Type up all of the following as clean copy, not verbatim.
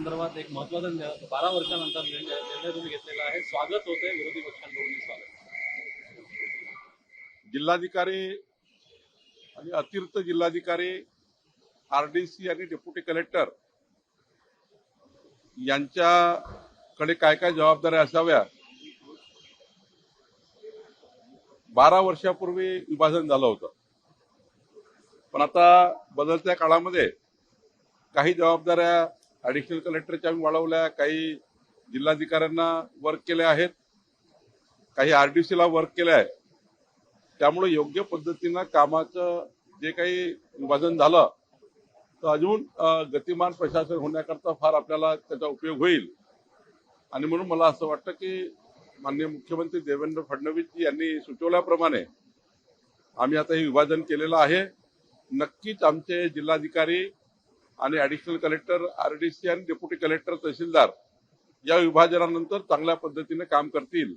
संदर्भात एक महत्त्वाचा 12 वर्षानंतर निर्णय तुम्ही घेतलेला आहे. स्वागत होतंय विरोधी पक्षांकडून स्वागत. जिल्हाधिकारी आणि अतिरिक्त जिल्हाधिकारी, आरडीसी आणि डेप्युटी कलेक्टर यांच्याकडे काय काय जबाबदाऱ्या असाव्या. 12 वर्षापूर्वी विभाजन झालं होतं, पण आता बदलत्या काळामध्ये काही जबाबदाऱ्या ऍडिशनल कलेक्टरच्या वाढवल्या, काही जिल्हाधिकाऱ्यांना वर्क केले आहेत, काही आरडीसीला वर्क केले आहे. त्यामुळे योग्य पद्धतीनं कामाचं जे काही विभाजन झालं तर अजून गतिमान प्रशासन होण्याकरता फार आपल्याला त्याचा उपयोग होईल. आणि म्हणून मला असं वाटतं की माननीय मुख्यमंत्री देवेंद्र फडणवीस यांनी सुचवल्याप्रमाणे आम्ही आता हे विभाजन केलेलं आहे. नक्कीच आमचे जिल्हाधिकारी आणि ऍडिशनल कलेक्टर, आरडीसी आणि डेप्युटी कलेक्टर, तहसीलदार या विभाजनानंतर चांगल्या पद्धतीने काम करतील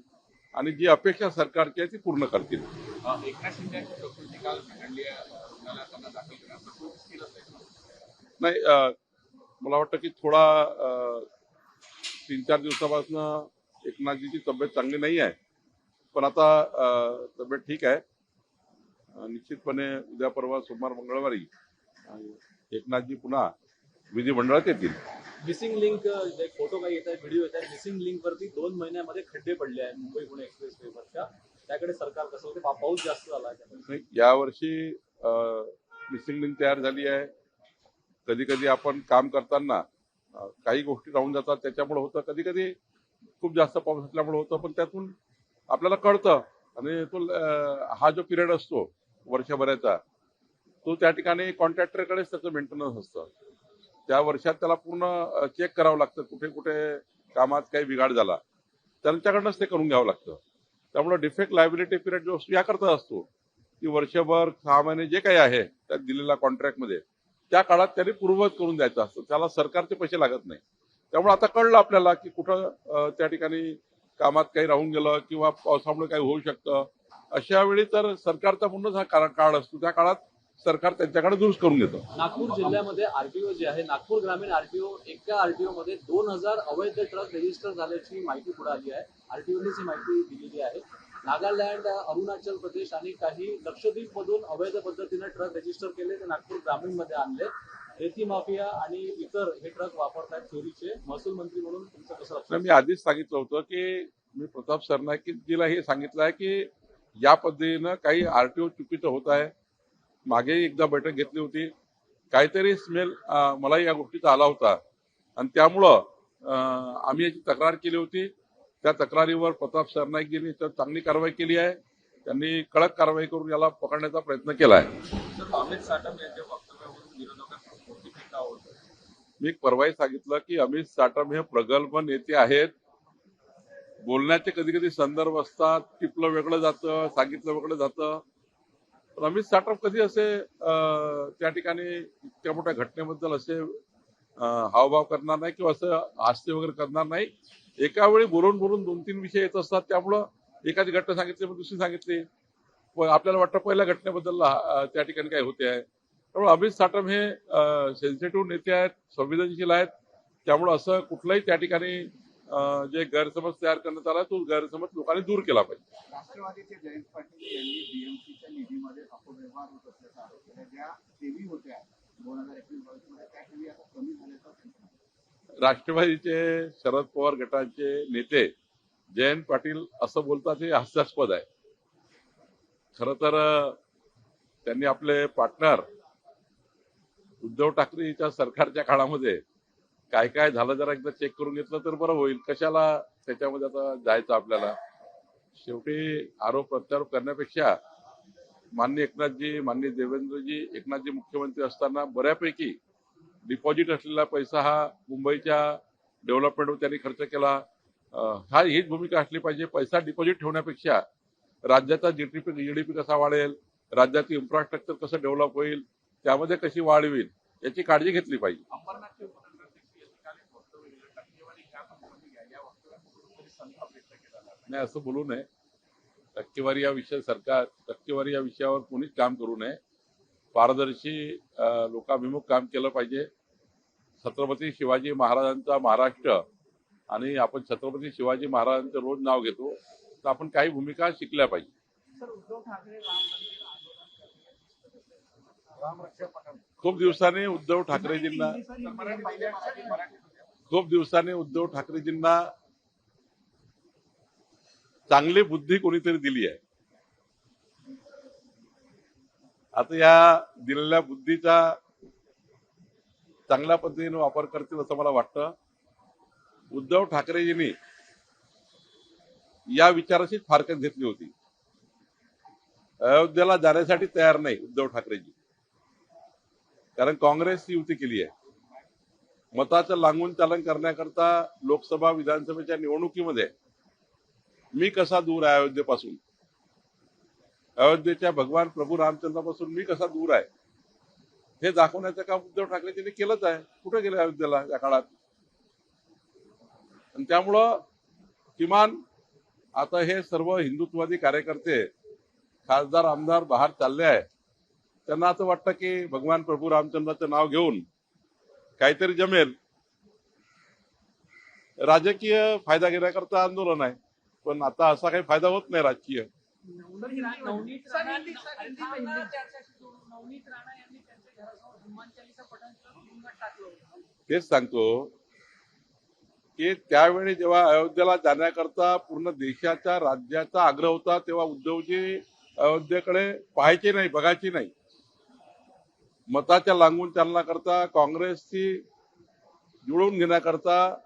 आणि जी अपेक्षा सरकारची आहे ती पूर्ण करतील. एकनाथ शिंदे यांची प्रकृती काल बिघडली आहे, रुग्णालयात त्यांना दाखल केलं, प्रकृती स्थिर असेल. नाही, मला वाटतं की थोडा 3-4 दिवसापासून एकनाथजीची तब्येत चांगली नाही आहे, पण आता तब्येत ठीक आहे. निश्चितपणे उद्या परवा सोमवार मंगळवारी एकनाथजी पुन्हा विधिमंडळात येतील. मिसिंग लिंक एक फोटो काही येत आहे, व्हिडिओ येत आहे. मिसिंग लिंक वरती 2 महिन्यामध्ये खड्डे पडले आहेत मुंबई पुणे एक्सप्रेस वेवरच्या. त्याकडे सरकार कसं होते, पाऊस जास्त झाला आहे. यावर्षी मिसिंग लिंक तयार झाली आहे. कधी कधी आपण काम करताना काही गोष्टी राहून जातात, त्याच्यामुळे होतं. कधी कधी खूप जास्त पाऊस असल्यामुळे होतं, पण त्यातून आपल्याला कळतं. आणि तो हा जो पिरियड असतो वर्षभराचा, तो त्या ठिकाणी कॉन्ट्रॅक्टरकडेच त्याचं मेंटेनन्स असतं. त्या वर्षात त्याला पूर्ण चेक करावं लागतं, कुठे कुठे कामात काही बिघाड झाला त्यांच्याकडनंच ते करून घ्यावं लागतं. त्यामुळे डिफेक्ट लायबिलिटी पिरियड जो असतो याकरता असतो की वर्षभर 6 महिने जे काही आहे त्यात दिलेल्या कॉन्ट्रॅक्टमध्ये त्या काळात त्यांनी पूर्ववत करून द्यायचं असतं. त्याला सरकारचे पैसे लागत नाही. त्यामुळे आता कळलं आपल्याला की कुठं त्या ठिकाणी कामात काही राहून गेलं किंवा पावसामुळे काही होऊ शकतं. अशा वेळी तर सरकारचा म्हणूनच हा काळ असतो, त्या काळात सरकार त्यांच्याकडे दुरुस्त करून घेतं. नागपूर जिल्ह्यामध्ये आरटीओ जे आहे, नागपूर ग्रामीण आरटीओ, एका आरटीओ मध्ये 2000 अवैध ट्रक रजिस्टर झाल्याची माहिती पुढे आली आहे. आरटीओने ही माहिती दिलेली आहे. नागालँड, अरुणाचल प्रदेश आणि काही लक्षद्वीप मधून अवैध पद्धतीने ट्रक रजिस्टर केले, ते नागपूर ग्रामीण मध्ये आणले. रेती माफिया आणि इतर हे ट्रक वापरतात चोरीचे. महसूल मंत्री म्हणून तुमचं कसं लक्ष? मी आधीच सांगितलं होतं की मी प्रताप सरनाईकजीला हे सांगितलं आहे की या पद्धतीनं काही आरटीओ चुकीचं होत आहे. मागे एकदा बैठक घेतली होती, काहीतरी स्मेल मलाही या गोष्टीचा आला होता आणि त्यामुळं आम्ही याची तक्रार केली होती. त्या तक्रारीवर प्रताप सरनाईकजींनी चांगली कारवाई केली आहे. त्यांनी कडक कारवाई करून याला पकडण्याचा प्रयत्न केला आहे. अमित साटम यांच्या वक्तव्यावरून विरोधकांना मोठी टीका होत आहे. मी परवाही सांगितलं की अमित साटम हे प्रगल्भ नेते आहेत. बोलण्याचे कधी कधी संदर्भ असतात, टिपलं वेगळं जातं, सांगितलं वेगळं जातं. पण अमित साटम कधी असे त्या ठिकाणी इतक्या मोठ्या घटनेबद्दल असे हावभाव करणार नाही किंवा असं हास्य वगैरे करणार नाही. एका वेळी बोलून बोलून 2-3 विषय येत असतात, त्यामुळं एखादी घटना सांगितली मग दुसरी सांगितली, आपल्याला वाटतं पहिल्या घटनेबद्दल त्या ठिकाणी काय होते आहे. त्यामुळे अमित साटम हे सेन्सिटिव्ह नेते आहेत, संवेदनशील आहेत. त्यामुळे असं कुठलंही त्या ठिकाणी जे गैरसमज तयार करण्यात आला तो गैरसमज लोकांनी दूर केला पाहिजे. राष्ट्रवादीचे जयंत पाटील यांनी बीएमसीच्या निधीमध्ये अपव्यवहार होत असल्याचा आरोप केला. ज्या ठेवी होत्या 2021-22 मध्ये त्या ठेवी आता कमी झाल्याचा. राष्ट्रवादीचे शरद पवार गटाचे नेते जयंत पाटील असं बोलतात हे हास्यास्पद आहे. खरं तर त्यांनी आपले पार्टनर उद्धव ठाकरेच्या सरकारच्या काळामध्ये काय काय झालं जरा एकदा चेक करून घेतलं तर बरं होईल. कशाला त्याच्यामध्ये आता जायचं आपल्याला. शेवटी आरोप प्रत्यारोप करण्यापेक्षा माननीय एकनाथजी, माननीय देवेंद्रजी, एकनाथजी मुख्यमंत्री असताना बऱ्यापैकी डिपॉझिट असलेला पैसा हा मुंबईच्या डेव्हलपमेंटवर त्यांनी खर्च केला. हा हीच भूमिका असली पाहिजे. पैसा डिपॉझिट ठेवण्यापेक्षा राज्याचा जीडीपी कसा वाढेल, राज्याचं इन्फ्रास्ट्रक्चर कसं डेव्हलप होईल, त्यामध्ये कशी वाढ होईल याची काळजी घेतली पाहिजे. अंबरनाथचे उपनगराध्यक्ष यांनी काल एक वक्तव्य दिलं, टक्केवारी ह्या कंपनी घ्या, या वक्तव्यात कुठेतरी संताप व्यक्त केला जातो. नाही, असं बोलू नये. टक्केवारी या विषय सरकार टक्केवारी या विषयावर कोणीच काम करू नये. पारदर्शी लोकाभिमुख काम केलं पाहिजे. छत्रपती शिवाजी महाराजांचा महाराष्ट्र आणि आपण छत्रपती शिवाजी महाराजांचं रोज नाव घेतो, तर आपण काही भूमिका शिकल्या पाहिजे. सर, उद्धव ठाकरे रामरक्षा पठण खूप दिवसांनी उद्धव ठाकरेजींना चांगली बुद्धी कोणीतरी दिली आहे. आता या दिलेल्या बुद्धीचा चांगल्या पद्धतीने वापर करतील असं मला वाटतं. उद्धव ठाकरेजींनी या विचाराशीच फारकत घेतली होती. अयोध्येला जाण्यासाठी तयार नाही उद्धव ठाकरेजी, कारण काँग्रेसची युती केली आहे. मताचं लागून चालन करण्याकरता लोकसभा विधानसभेच्या निवडणुकीमध्ये मी कसा दूर आहे अयोध्येपासून, अयोध्येच्या भगवान प्रभू रामचंद्रापासून मी कसा दूर आहे, हे दाखवण्याचं काम उद्धव ठाकरेजींनी केलंच आहे. कुठे गेले अयोध्येला या काळात? आणि त्यामुळं किमान आता हे सर्व हिंदुत्ववादी कार्यकर्ते, खासदार आमदार बाहेर चालले आहे, त्यांना असं वाटतं की भगवान प्रभू रामचंद्राचं नाव घेऊन काहीतरी जमेल. राजकीय फायदा घेण्याकरता आंदोलन आहे, पण आता असा काही फायदा होत नाही राजकीय. नवनीत राणा यांनी त्यांच्या घरासमोर हनुमान चालीसा पठण तुरुंगात टाकलं होतं. तेच सांगतो की त्यावेळी जेव्हा अयोध्येला जाण्याकरता पूर्ण देशाच्या राज्याचा आग्रह होता, तेव्हा उद्धवजी अयोध्येकडे पाहायचे नाही, बघायचे नाही. मताच्या लागून चालण्याकरता, काँग्रेसशी जुळवून घेण्याकरता,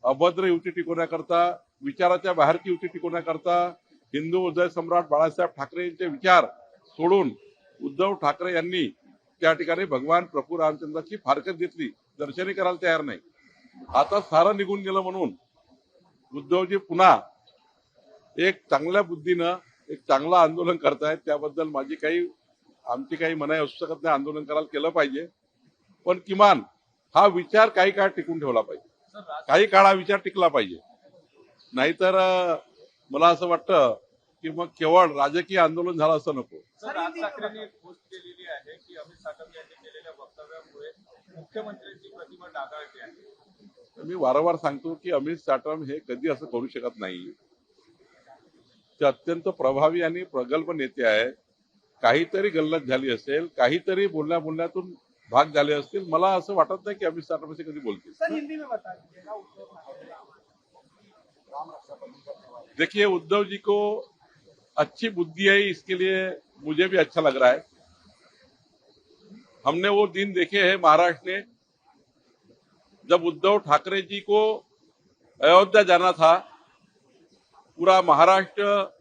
अभद्र युती टिकवण्याकरता, विचाराच्या बाहेरची युती टिकवण्याकरता हिंदू हृदय सम्राट बाळासाहेब ठाकरेंचे विचार सोडून उद्धव ठाकरे यांनी त्या ठिकाणी भगवान प्रभू रामचंद्राची फारकत घेतली. दर्शनी करायला तयार नाही. आता सारं निघून गेलं म्हणून उद्धवजी पुन्हा एक चांगल्या बुद्धीनं एक चांगलं आंदोलन करतायत. त्याबद्दल आमची काही मनाई असू शकत नाही. आंदोलन करायला केलं पाहिजे, पण किमान हा विचार काही काळ टिकून ठेवला पाहिजे. काही काळ हा विचार टिकला पाहिजे. नाहीतर मला असं वाटतं की मग केवळ राजकीय आंदोलन झालं असं नको. राज ठाकरेंनी एक पोस्ट केलेली आहे की अमित साटम यांनी केलेल्या वक्तव्यामुळे मुख्यमंत्र्यांची प्रतिमा डागाळली आहे. मी वारंवार सांगतो की अमित साटम हे कधी असं करू शकत नाही. ते अत्यंत प्रभावी आणि प्रगल्भ नेते आहेत. काहीतरी गल्लत झाली असेल, काहीतरी बोलण्यातून भाग झाले असतील. मला असं वाटत नाही की अमित साटम असे कधी बोलतील. देखिए, उद्धव जी को अच्छी बुद्धि है, इसके लिए मुझे भी अच्छा लग रहा है. हमने वो दिन देखे हैं महाराष्ट्र में जब उद्धव ठाकरे जी को अयोध्या जाना था. पूरा महाराष्ट्र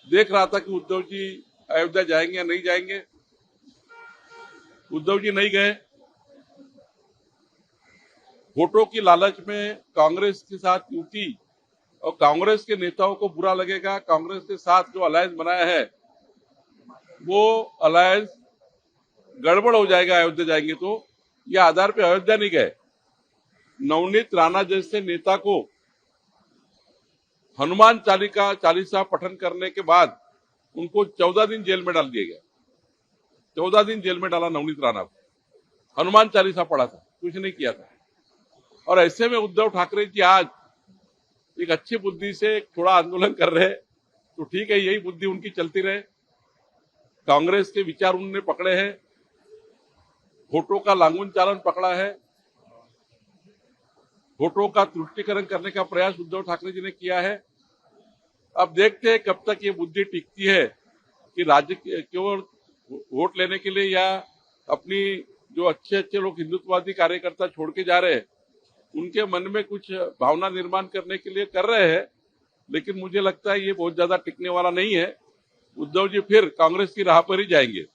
देख रहा था कि उद्धव जी अयोध्या जाएंगे या नहीं जाएंगे. उद्धव जी नहीं गए. वोटों की लालच में कांग्रेस के साथ युति, और कांग्रेस के नेताओं को बुरा लगेगा. कांग्रेस के साथ जो अलायंस बनाया है वो अलायंस गड़बड़ हो जाएगा अयोध्या जाएंगे तो. ये आधार पे अयोध्या नहीं गए. नवनीत राणा जैसे नेता को हनुमान चालीसा पठन करने के बाद उनको 14 दिन जेल में डाल दिया गया. 14 दिन जेल में डाला नवनीत राणा को. हनुमान चालीसा पढ़ा था, कुछ नहीं किया था. और ऐसे में उद्धव ठाकरे जी आज एक अच्छी बुद्धि से थोड़ा आंदोलन कर रहे हैं, तो ठीक है, यही बुद्धि उनकी चलती रहे. कांग्रेस के विचार उन्होंने पकड़े हैं, वोटों का लांगून चालन पकड़ा है, वोटों का तुष्टीकरण करने का प्रयास उद्धव ठाकरे जी ने किया है. अब देखते हैं कब तक ये बुद्धि टिकती है कि राज्य केवल वोट लेने के लिए या अपनी जो अच्छे अच्छे लोग हिंदुत्ववादी कार्यकर्ता छोड़ के जा रहे हैं उनके मन में कुछ भावना निर्माण करने के लिए कर रहे हैं. लेकिन मुझे लगता है ये बहुत ज्यादा टिकने वाला नहीं है. उद्धव जी फिर कांग्रेस की राह पर ही जाएंगे.